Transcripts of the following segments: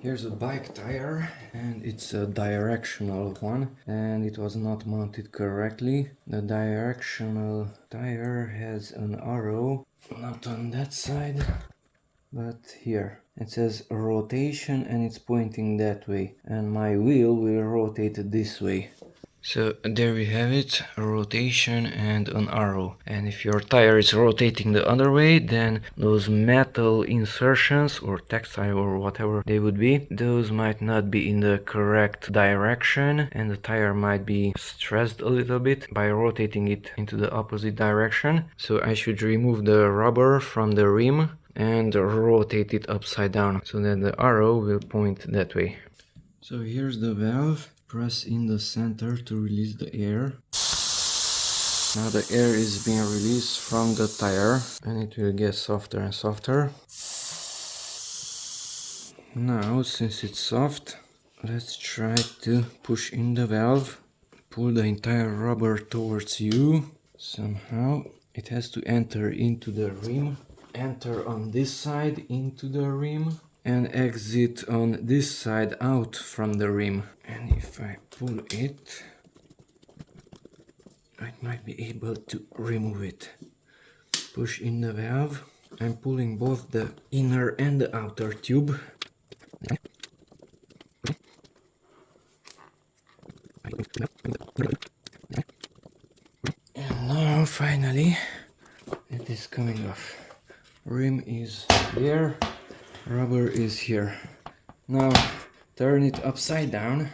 Here's a bike tire, and it's a directional one, and it was not mounted correctly. The directional tire has an arrow, not on that side, but here. It says rotation and it's pointing that way, and my wheel will rotate this way. So there we have it, a rotation and an arrow. And if your tire is rotating the other way, then those metal insertions or textile or whatever they would be, those might not be in the correct direction, and the tire might be stressed a little bit by rotating it into the opposite direction. So I should remove the rubber from the rim and rotate it upside down so that the arrow will point that way. So here's the valve. Press in the center to release the air. Now the air is being released from the tire and it will get softer and softer. Now, since it's soft, let's try to push in the valve. Pull the entire rubber towards you. Somehow it has to enter into the rim. Enter on this side into the rim and exit on this side out from the rim. And if I pull it, I might be able to remove it. Push in the valve. I'm pulling both the inner and the outer tube. And now finally it is coming off. Rim is there, rubber is here. Now turn it upside down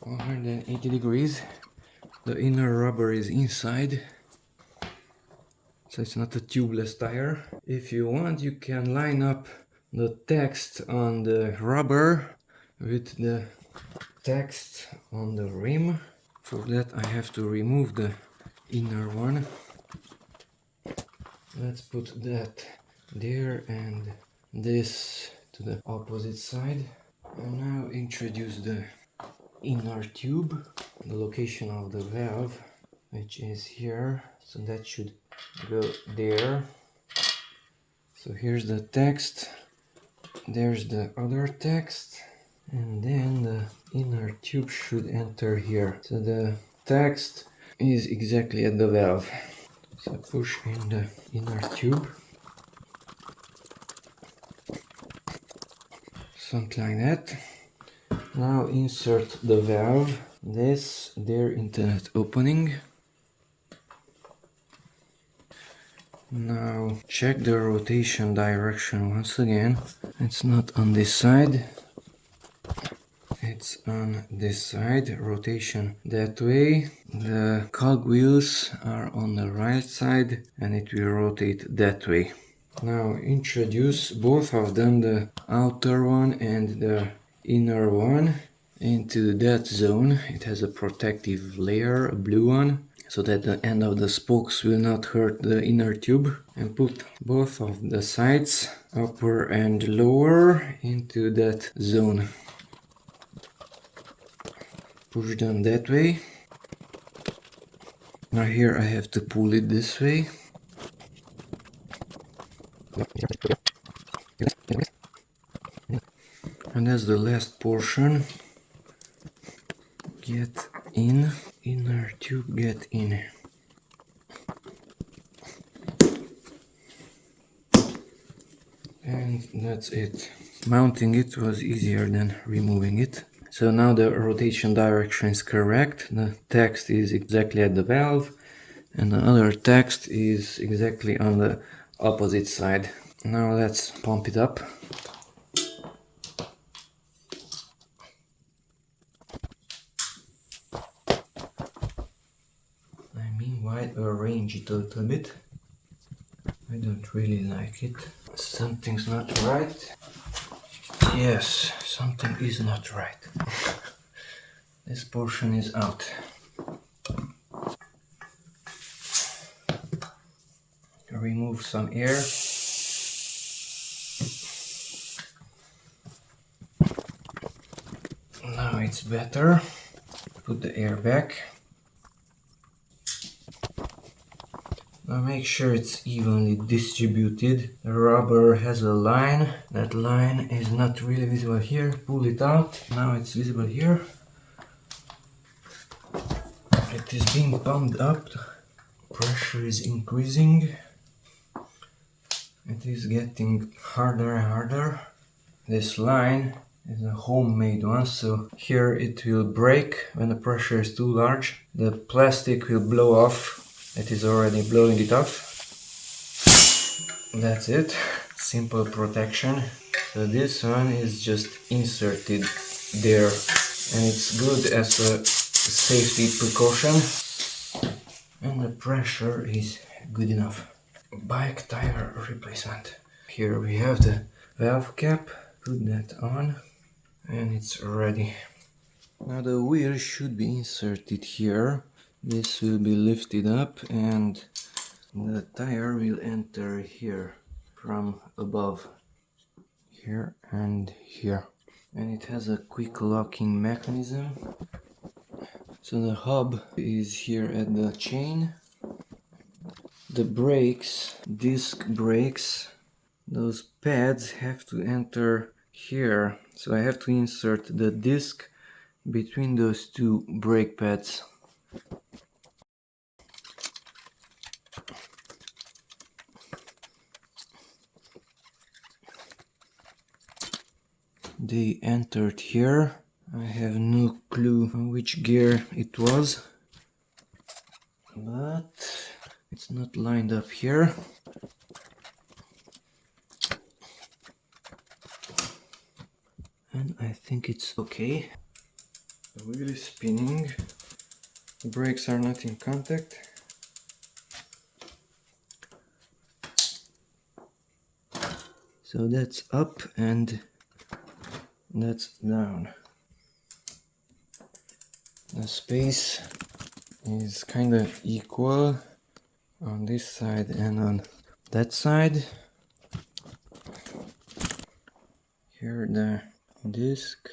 180 degrees. The inner rubber is inside, so it's not a tubeless tire. If you want, you can line up the text on the rubber with the text on the rim. For that I have to remove the inner one. Let's put that there and this to the opposite side. And now introduce the inner tube, the location of the valve, which is here, so that should go there. So here's the text, there's the other text, and then the inner tube should enter here. So the text is exactly at the valve. So push in the inner tube, something like that. Now insert the valve, this there into that opening. Now check the rotation direction once again. It's not on this side, it's on this side. Rotation that way. The cogwheels are on the right side and it will rotate that way. Now introduce both of them, the outer one and the inner one, into that zone. It has a protective layer, a blue one, so that the end of the spokes will not hurt the inner tube. And put both of the sides, upper and lower, into that zone. Push them that way. Now here I have to pull it this way. And that's the last portion. Get in, inner tube, get in. And that's it. Mounting it was easier than removing it. So now the rotation direction is correct. The text is exactly at the valve, and the other text is exactly on the opposite side. Now let's pump it up. I meanwhile arrange it a little bit. I don't really like it. Something's not right. Yes, something is not right. This portion is out. Remove some air. Now it's better. Put the air back. Now make sure it's evenly distributed. The rubber has a line. That line is not really visible here. Pull it out. Now it's visible here. It is being pumped up. Pressure is increasing. It is getting harder and harder. This line is a homemade one, so here it will break when the pressure is too large. The plastic will blow off. It is already blowing it off. That's it. Simple protection. So this one is just inserted there, and it's good as a safety precaution. And the pressure is good enough. Bike tire replacement. Here we have the valve cap. Put that on and it's ready. Now the wheel should be inserted here. This will be lifted up and the tire will enter here from above. Here and here. And it has a quick locking mechanism. So the hub is here at the chain. The brakes, disc brakes, those pads have to enter here. So I have to insert the disc between those two brake pads. They entered here. I have no clue which gear it was, but it's not lined up here. And I think it's okay. The wheel is spinning. The brakes are not in contact. So that's up and that's down. The space is kind of equal on this side and on that side. Here the disc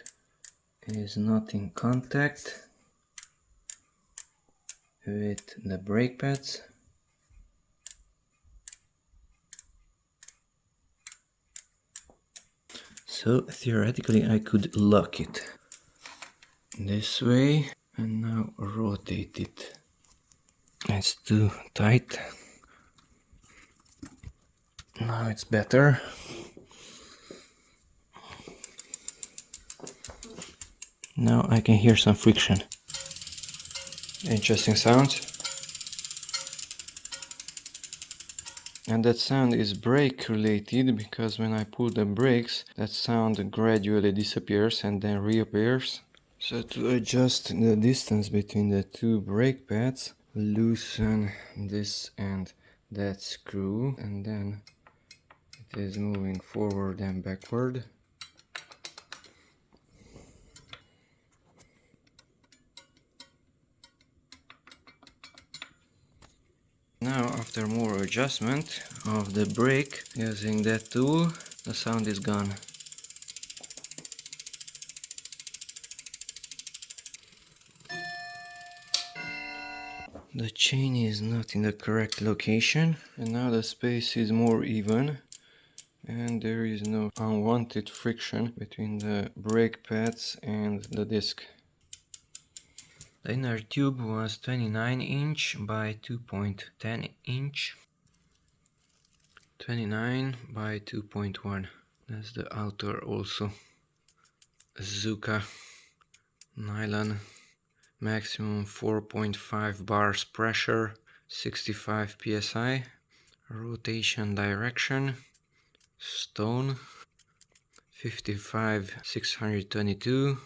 is not in contact with the brake pads. So theoretically I could lock it this way and now rotate it. It's too tight. Now it's better. Now I can hear some friction. Interesting sounds. And that sound is brake related because when I pull the brakes, that sound gradually disappears and then reappears. So to adjust the distance between the two brake pads, loosen this and that screw, and then it is moving forward and backward. Now, after more adjustment of the brake using that tool, the sound is gone. The chain is not in the correct location, and now the space is more even and there is no unwanted friction between the brake pads and the disc. The inner tube was 29 inch by 2.10 inch. 29 by 2.1. That's the outer also. Zuka nylon. Maximum 4.5 bars pressure. 65 psi. Rotation direction. Stone. 55 622.